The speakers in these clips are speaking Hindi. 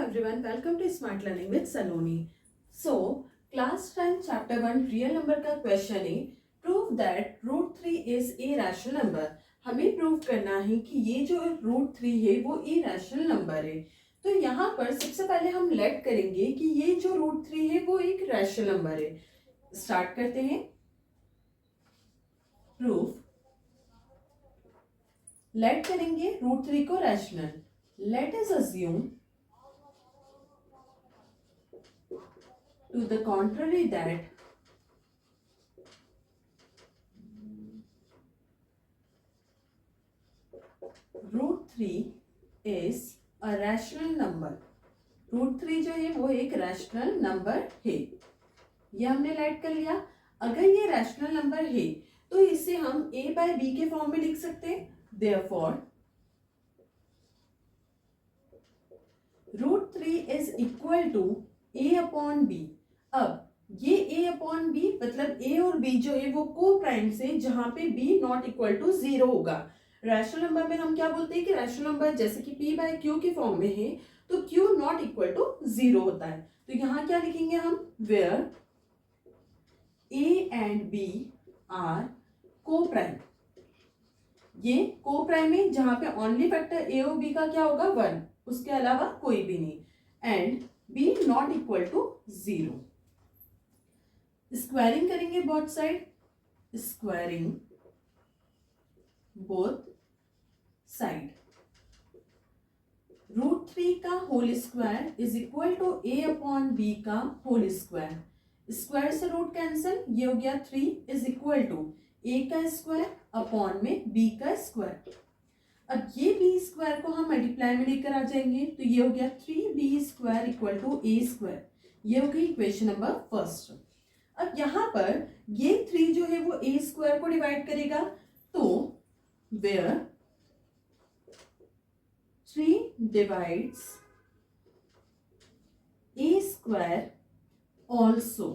everyone, welcome to Smart Learning with Saloni. So, class 10 chapter 1 real number का क्वेश्चन है prove that root 3 is a rational number. हमें प्रूव करना है कि ये जो root 3 है वो irrational नंबर है. तो यहाँ पर सबसे पहले हम लेट करेंगे कि ये जो root 3 है वो एक रैशनल नंबर है. स्टार्ट करते हैं. प्रूफ लेट करेंगे root 3 को rational. Let us assume to the contrary that root 3 is a rational number. root 3 जो है वो एक रैशनल नंबर है. ये हमने लेट कर लिया. अगर ये रैशनल नंबर है तो इसे हम a by b के फॉर्म में लिख सकते हैं. Therefore, root 3 is equal to a upon b. अब ये a अपॉन b मतलब a और b जो है वो को प्राइम से जहां पे b नॉट इक्वल टू 0 होगा. रैशनल नंबर में हम क्या बोलते हैं कि रैशनल नंबर जैसे कि p बाय q के फॉर्म में है तो q नॉट इक्वल टू 0 होता है. तो यहाँ क्या लिखेंगे हम where a and b are coprime. ये को प्राइम है जहां पे ओनली फैक्टर a और b का क्या होगा 1, उसके अलावा कोई भी नहीं. And b not equal to 0. Squaring करेंगे both side. Squaring both side. Root 3 का whole square is equal to a upon b का होल स्क्वायर. स्क्वायर से रूट कैंसिल, ये हो गया 3 इज इक्वल टू a का स्क्वायर अपॉन में b का स्क्वायर. अब ये b स्क्वायर को हम मल्टीप्लाई में लेकर आ जाएंगे तो ये हो गया 3b square equal to a square. ये हो गई इक्वेशन नंबर फर्स्ट. अब यहाँ पर ये 3 जो है वो a स्क्वायर को डिवाइड करेगा तो where 3 divides a square also.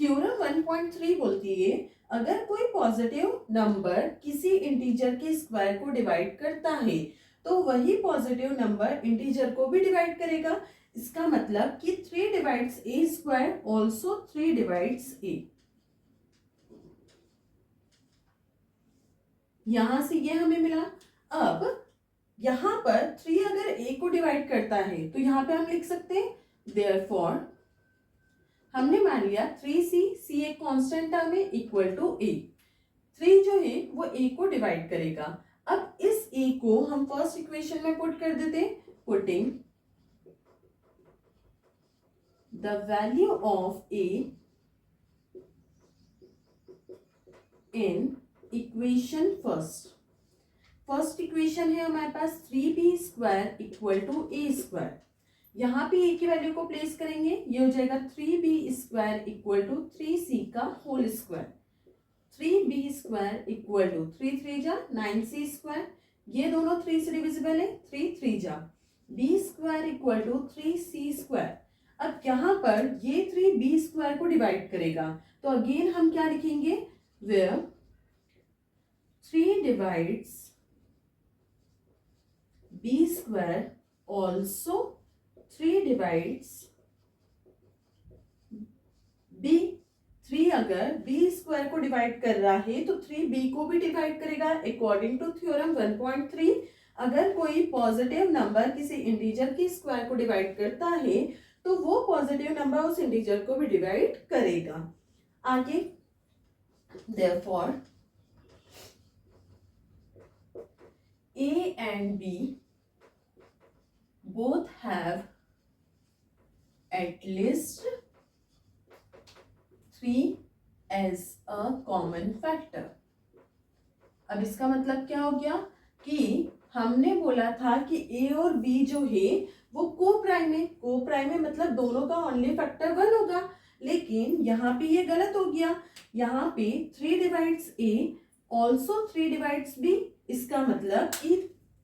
Theorem 1.3 बोलती है अगर कोई पॉजिटिव नंबर किसी इंटीजर के स्क्वायर को डिवाइड करता है तो वही पॉजिटिव नंबर इंटीजर को भी डिवाइड करेगा. इसका मतलब कि 3 divides a square also 3 divides a. यहां से ये हमें मिला. अब यहां पर 3 अगर a को डिवाइड करता है तो यहां पे हम लिख सकते हैं देयरफॉर हमने मान लिया 3c एक कांस्टेंट टर्म है इक्वल टू a. 3 जो है वो a को डिवाइड करेगा. अब इस a को हम फर्स्ट इक्वेशन में पुट कर देते हैं. Putting the value of a in equation first equation है हमारे पास 3b square equal to a square. यहाँ पे a की वैल्यू को प्लेस करेंगे, ये हो जाएगा 3b square equal to 3c का whole square. 3b square equal to 3 3 जा 9c स्क्वायर. ये दोनों 3 से डिविजिबल है, 3 3 जा. b square equal to 3c square. अब यहाँ पर ये 3 b स्क्वायर को डिवाइड करेगा तो अगेन हम क्या लिखेंगे where 3 divides b square also 3 divides b. 3 अगर b स्क्वायर को डिवाइड कर रहा है तो 3b को भी डिवाइड करेगा अकॉर्डिंग टू थ्योरम 1.3. अगर कोई पॉजिटिव नंबर किसी इंटीजर की स्क्वायर को डिवाइड करता है तो वो पॉजिटिव नंबर उस इंटीजर को भी डिवाइड करेगा. आगे therefore a and b both have at least 3 as a common factor. अब इसका मतलब क्या हो गया कि हमने बोला था कि a और b जो है वो को प्राइम है. को प्राइम है मतलब दोनों का ओनली फैक्टर 1 होगा. लेकिन यहाँ पे ये गलत हो गया. यहाँ पे 3 divides a also 3 divides b. इसका मतलब कि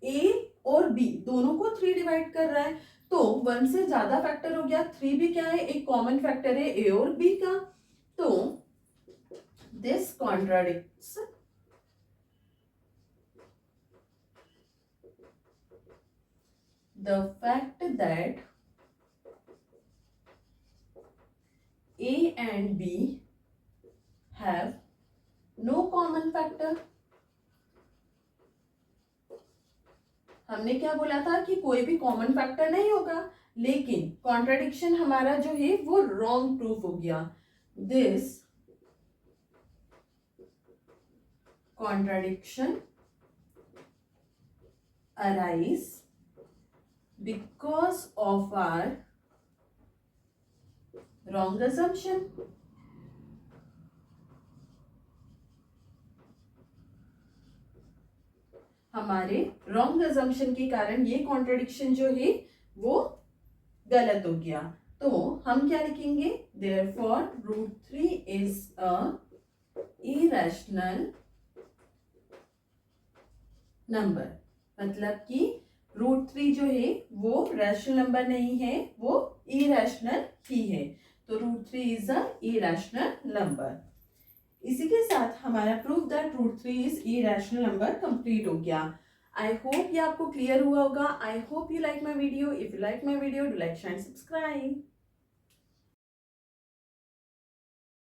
a और b दोनों को 3 डिवाइड कर रहा है तो 1 से ज्यादा फैक्टर हो गया. 3 भी क्या है, एक कॉमन फैक्टर है a और b का. तो this contradicts the fact that A and B have no common factor. हमने क्या बोला था कि कोई भी कॉमन फैक्टर नहीं होगा, लेकिन कॉन्ट्राडिक्शन हमारा जो है वो रॉन्ग प्रूफ हो गया. This contradiction arise because of our wrong assumption. हमारे रॉन्ग assumption के कारण ये कॉन्ट्रडिक्शन जो है वो गलत हो गया. तो हम क्या लिखेंगे? therefore √3 is a irrational number. मतलब कि √3 जो है वो रैशनल नंबर नहीं है, वो इरेशनल ही है. तो √3 इज अ इरेशनल नंबर. इसी के साथ हमारा proof that √3 is irrational number complete हो गया. आई होप ये आपको क्लियर हुआ होगा. I hope you like my video. If you like my video, do like, share, subscribe.